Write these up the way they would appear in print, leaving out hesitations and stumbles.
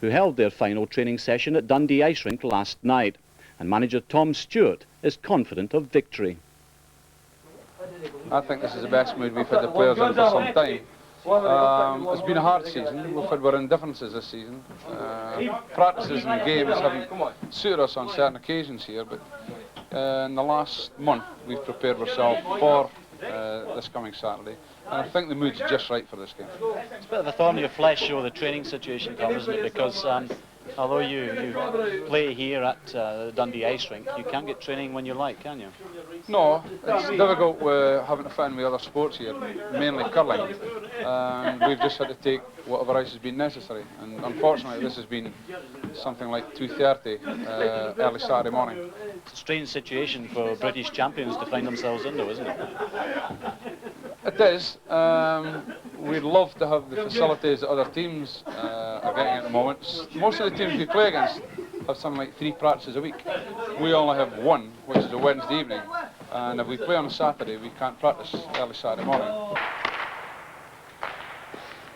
who held their final training session at Dundee Ice Rink last night, and manager Tom Stewart is confident of victory. I think this is the best mood we've had the players in for some time. It's been a hard season. We've had our indifferences this season. Practices and games haven't suited us on certain occasions here, but in the last month we've prepared ourselves for this coming Saturday, and I think the mood's just right for this game. It's a bit of a thorn in your flesh, show the training situation, Tom, isn't it? Because although you play here at Dundee Ice Rink, you can't get training when you like, can you? No, it's difficult having to fit in with other sports here, mainly curling. We've just had to take whatever ice has been necessary, and unfortunately this has been something like 2:30 early Saturday morning. It's a strange situation for British champions to find themselves in, though, isn't it? It is. We'd love to have the facilities that other teams are getting at the moment. Most of the teams we play against have something like 3 practices a week. We only have 1, which is a Wednesday evening, and if we play on a Saturday, we can't practice early Saturday morning.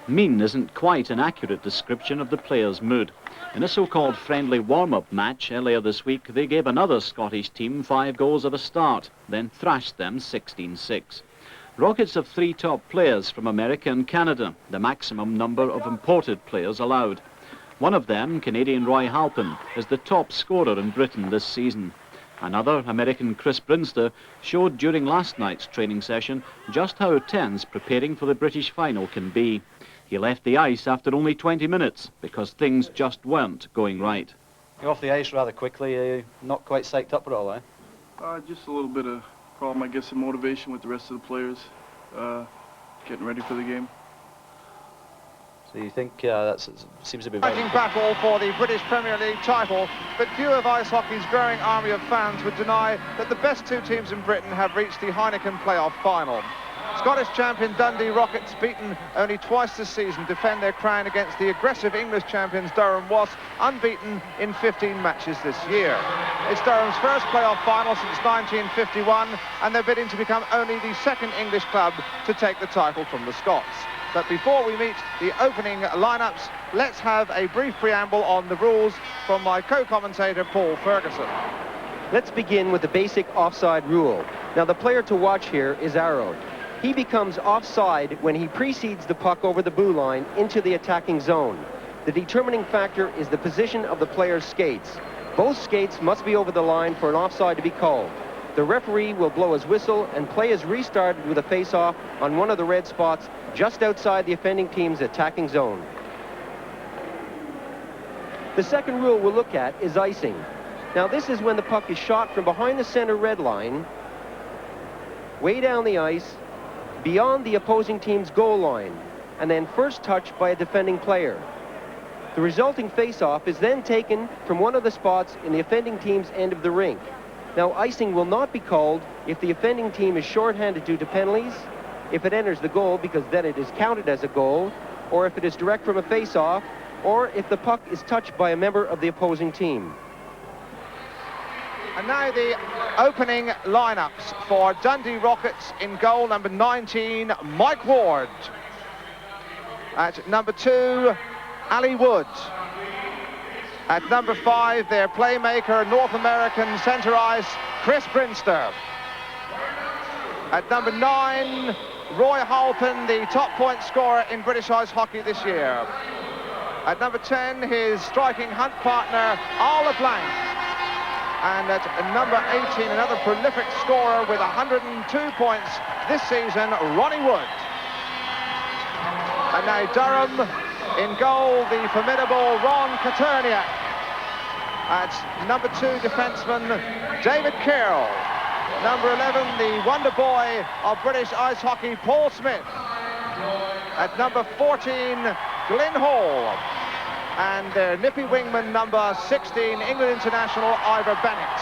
Mean isn't quite an accurate description of the players' mood. In a so-called friendly warm-up match earlier this week, they gave another Scottish team 5 goals at a start, then thrashed them 16-6. Rockets have 3 top players from America and Canada, the maximum number of imported players allowed. One of them, Canadian Roy Halpin, is the top scorer in Britain this season. Another, American Chris Brinster, showed during last night's training session just how tense preparing for the British final can be. He left the ice after only 20 minutes because things just weren't going right. You're off the ice rather quickly, not quite psyched up at all, eh? Just a little bit of problem, I guess, in motivation with the rest of the players, getting ready for the game. So you think that seems to be Fighting battle for the British Premier League title, but few of ice hockey's growing army of fans would deny that the best 2 teams in Britain have reached the Heineken playoff final. Scottish champion Dundee Rockets, beaten only twice this season, defend their crown against the aggressive English champions Durham Wasps, unbeaten in 15 matches this year. It's Durham's first playoff final since 1951, and they're bidding to become only the 2nd English club to take the title from the Scots. But before we meet the opening lineups, let's have a brief preamble on the rules from my co-commentator Paul Ferguson. Let's begin with the basic offside rule. Now the player to watch here is arrowed. He becomes offside when he precedes the puck over the blue line into the attacking zone. The determining factor is the position of the player's skates. Both skates must be over the line for an offside to be called. The referee will blow his whistle and play is restarted with a face-off on one of the red spots just outside the offending team's attacking zone. The second rule we'll look at is icing. Now this is when the puck is shot from behind the center red line, way down the ice, beyond the opposing team's goal line, and then first touched by a defending player. The resulting face-off is then taken from one of the spots in the offending team's end of the rink. Now, icing will not be called if the offending team is shorthanded due to penalties, if it enters the goal because then it is counted as a goal, or if it is direct from a face-off, or if the puck is touched by a member of the opposing team. And now the opening lineups for Dundee Rockets. In goal, number 19, Mike Ward. At number 2, Ali Wood. At number 5, their playmaker, North American centre ice, Chris Brinster. At number 9, Roy Halpin, the top point scorer in British ice hockey this year. At number 10, his striking hunt partner, Al LeBlanc. And at number 18, another prolific scorer with 102 points this season, Ronnie Wood. And now Durham in goal, the formidable Ron Katerniak. At number 2, defenseman David Carroll. Number 11, the wonder boy of British ice hockey, Paul Smith. At number 14, Glyn Hall. And their nippy wingman, number 16, England international Ivor Bennett.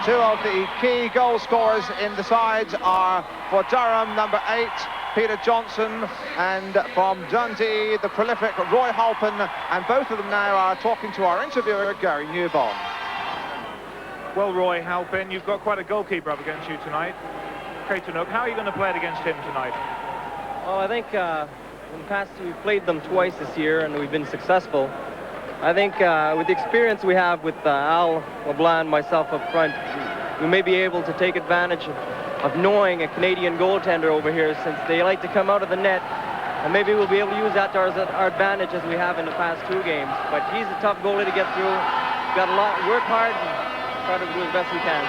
2 of the key goal scorers in the sides are for Durham, number 8, Peter Johnson, and from Dundee, the prolific Roy Halpin, and both of them now are talking to our interviewer, Gary Newbon. Well, Roy Halpin, you've got quite a goalkeeper up against you tonight. Katerniak, how are you going to play it against him tonight? Well, I think In the past, we've played them twice this year, and we've been successful. I think with the experience we have with Al, LeBlanc, myself up front, we may be able to take advantage of knowing a Canadian goaltender over here, since they like to come out of the net, and maybe we'll be able to use that to our advantage as we have in the past 2 games. But he's a tough goalie to get through. We've got a lot, work hard, and try to do as best we can.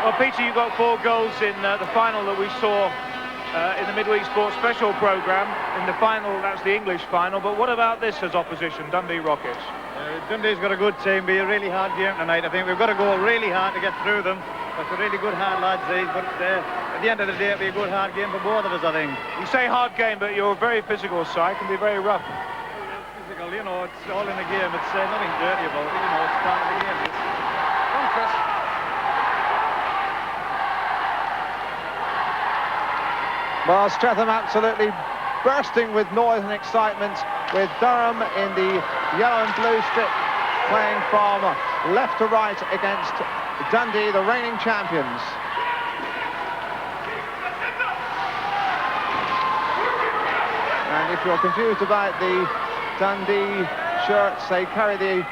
Well, Peter, you got 4 goals in the final that we saw in the Midweek Sports Special programme. In the final, that's the English final. But what about this as opposition, Dundee Rockets? Dundee's got a good team, be a really hard game tonight. I think we've got to go really hard to get through them. It's a really good hard lads, these, but at the end of the day, it'll be a good hard game for both of us, I think. You say hard game, but you're a very physical side, can be very rough. Physical, you know, it's all in the game. It's nothing dirty about it, you know, it's part of the game. Come, Chris. Well, Streatham absolutely bursting with noise and excitement, with Durham in the yellow and blue strip playing from left to right against Dundee, the reigning champions. And if you're confused about the Dundee shirts, they carry the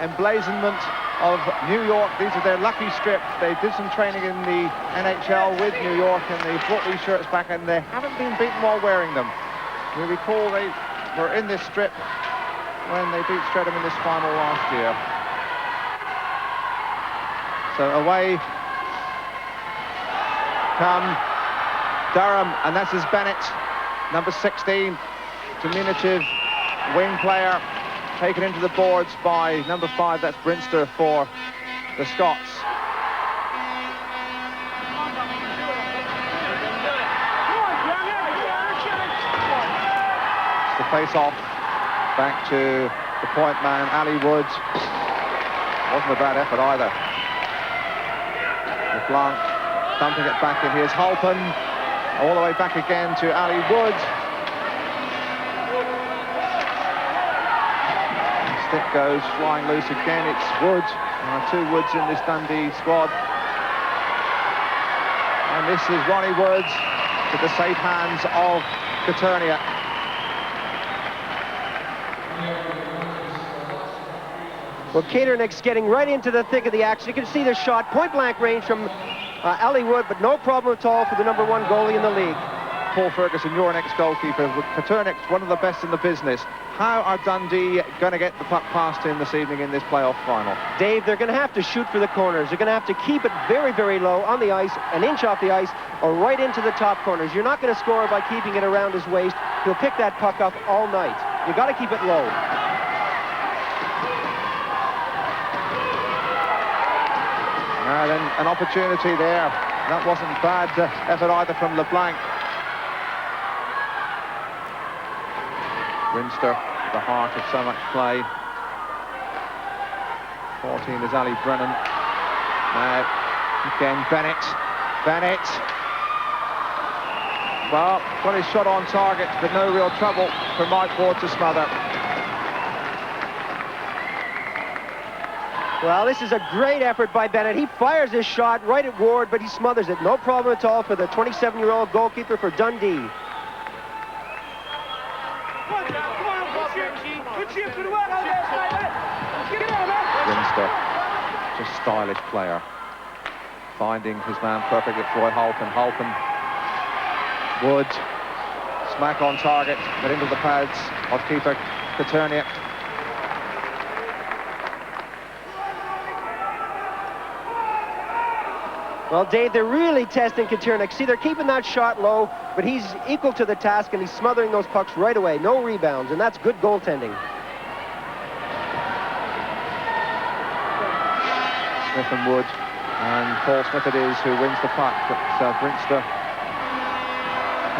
emblazonment of New York. These are their lucky strip. They did some training in the NHL with New York, and they brought these shirts back, and they haven't been beaten while wearing them. We recall they were in this strip when they beat Streatham in this final last year. So away come Durham, and that's his Bennett, number 16, diminutive wing player, taken into the boards by number 5, that's Brinster for the Scots. It's the face-off, back to the point man, Ali Woods. Wasn't a bad effort either. LeBlanc dumping it back in. Here's Halpin, all the way back again to Ali Woods. Stick goes flying loose again. It's Woods. There are 2 Woods in this Dundee squad. And this is Ronnie Woods to the safe hands of Coturnia. Well, Caternick's getting right into the thick of the action. You can see the shot, point-blank range from Ali Wood, but no problem at all for the number 1 goalie in the league. Paul Ferguson, you're an ex-goalkeeper. Coturnick's one of the best in the business. How are Dundee going to get the puck past him this evening in this playoff final? Dave, they're going to have to shoot for the corners. They're going to have to keep it very, very low on the ice, an inch off the ice, or right into the top corners. You're not going to score by keeping it around his waist. He'll pick that puck up all night. You've got to keep it low. And then an opportunity there. That wasn't bad effort either from LeBlanc. Brinster, the heart of so much play. 14 is Ali Brennan. Now, again, Bennett. Well, got his shot on target, but no real trouble for Mike Ward to smother. Well, this is a great effort by Bennett. He fires his shot right at Ward, but he smothers it. No problem at all for the 27-year-old goalkeeper for Dundee. Brinster, just stylish player. Finding his man perfect. It's Roy Halpin. Wood, smack on target, but into the pads of keeper Coturnia. Well, Dave, they're really testing Coturnick. See, they're keeping that shot low, but he's equal to the task, and he's smothering those pucks right away. No rebounds, and that's good goaltending. Smith and Wood, and Paul Smith it is who wins the puck, but Brinster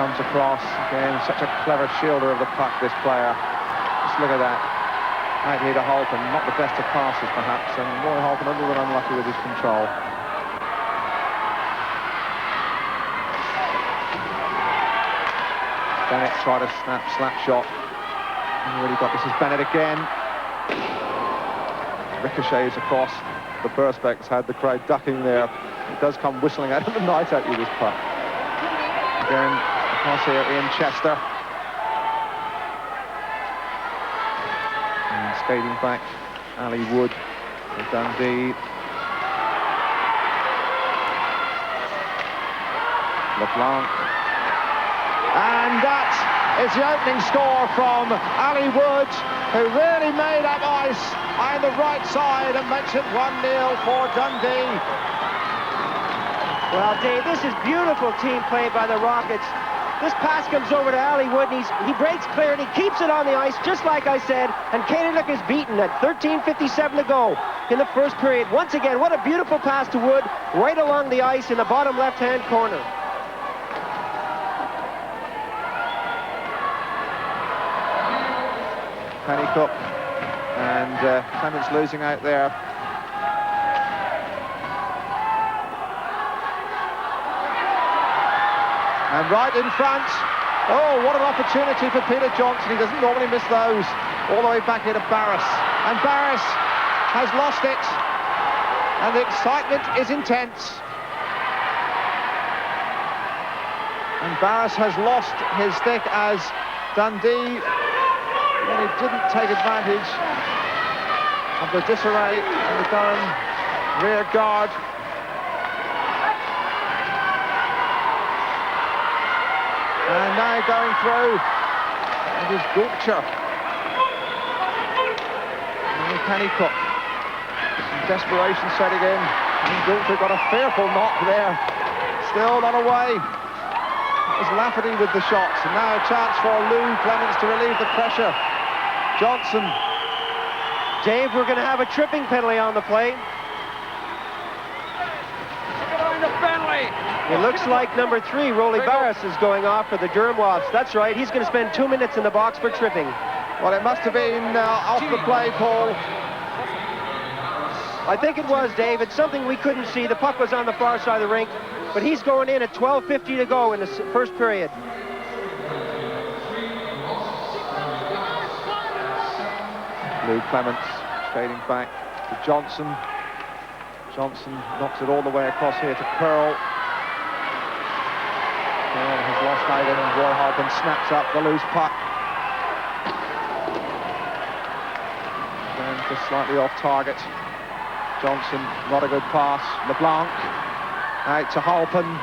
comes across. Again, such a clever shielder of the puck, this player. Just look at that. Out here to Halpin, not the best of passes perhaps, and Roy Halpin a little bit unlucky with his control. Bennett tried a slap shot. And already got this is Bennett again. Ricochets across. The Perspex had the crowd ducking there. It does come whistling out of the night at you, this puck. Again, across here, Ian Chester. Skating back, Ali Wood for Dundee. LeBlanc. And that is the opening score from Ali Wood, who really made up ice on the right side and makes it 1-0 for Dundee. Well, Dave, this is beautiful team play by the Rockets. This pass comes over to Ali Wood, and he breaks clear, and he keeps it on the ice, just like I said, and Kanernick is beaten at 13:57 to go in the first period. Once again, what a beautiful pass to Wood, right along the ice in the bottom left-hand corner. Pennycook and Clements losing out there. And right in front, oh, what an opportunity for Peter Johnson. He doesn't normally miss those. All the way back here to Barris. And Barris has lost it. And the excitement is intense. And Barris has lost his stick as Dundee really didn't take advantage of the disarray in the Durham rear guard. And now going through, it is Gulcher. And Pennycook. Some desperation setting in. And Gulcher got a fearful knock there. Still not away. It was Lafferty with the shots. And now a chance for Lou Clements to relieve the pressure. Johnson. Dave, we're going to have a tripping penalty on the play. It looks like number 3, Rolly Barris, is going off for the Durham Wasps. That's right, he's going to spend 2 minutes in the box for tripping. Well, it must have been off the play, Paul. I think it was, Dave. It's something we couldn't see. The puck was on the far side of the rink, but he's going in at 12:50 to go in the first period. Lou Clements skating back to Johnson. Johnson knocks it all the way across here to Pearl. Pearl has lost out and Roy Halpin snaps up the loose puck. And just slightly off target. Johnson, not a good pass. LeBlanc out to Halpin.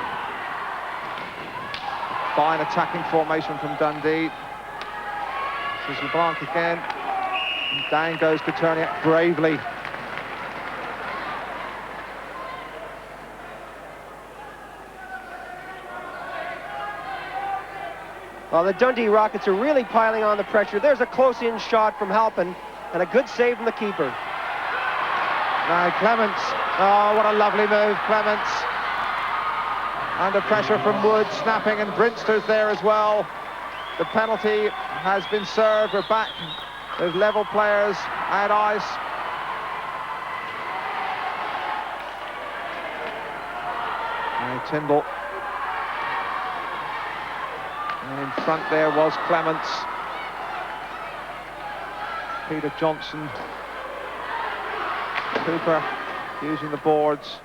Fine attacking formation from Dundee. This is LeBlanc again. And down goes Koturniak bravely. Well, the Dundee Rockets are really piling on the pressure. There's a close-in shot from Halpin and a good save from the keeper. Now Clements, oh, what a lovely move, Clements. Under pressure from Wood, snapping, and Brinster's there as well. The penalty has been served. We're back with level players at ice. Now Tyndall. And in front there was Clements. Peter Johnson. Cooper using the boards.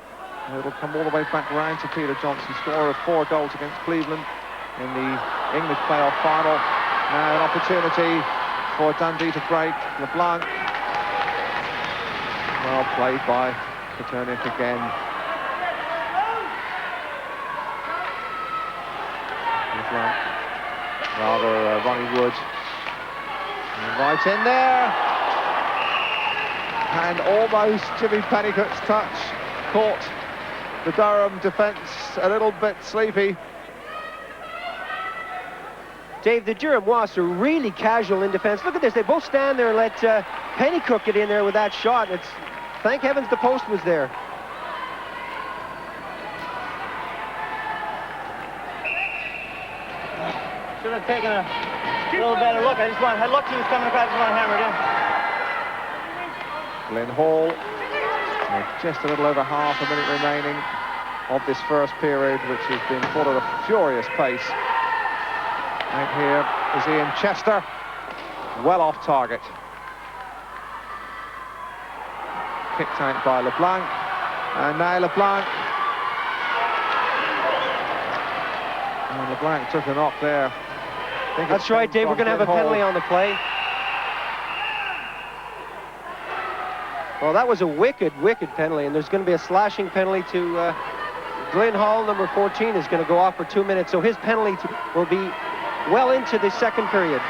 And it'll come all the way back round to Peter Johnson, scorer of 4 goals against Cleveland in the English playoff final. Now an opportunity for Dundee to break. LeBlanc. Well played by Koturniak again. LeBlanc. Rather Ronnie Wood. And right in there. And almost Jimmy Pennycook's touch caught the Durham defence a little bit sleepy. Dave, the Durham Wasps are really casual in defence. Look at this, they both stand there and let Pennycook get in there with that shot. Thank heavens the post was there. Should have taken a little better look. I looked, he was coming across, I just want to hammer it in. Glenn Hall, with just a little over half a minute remaining of this first period, which has been fought at a furious pace. Right here is Ian Chester, well off target. Kicked out by LeBlanc, and now LeBlanc. And LeBlanc took a knock there. That's right, Dave, we're going to have a penalty on the play. Well, that was a wicked penalty, and there's going to be a slashing penalty to Glyn Hall, number 14, is going to go off for 2 minutes, so his penalty will be well into the second period.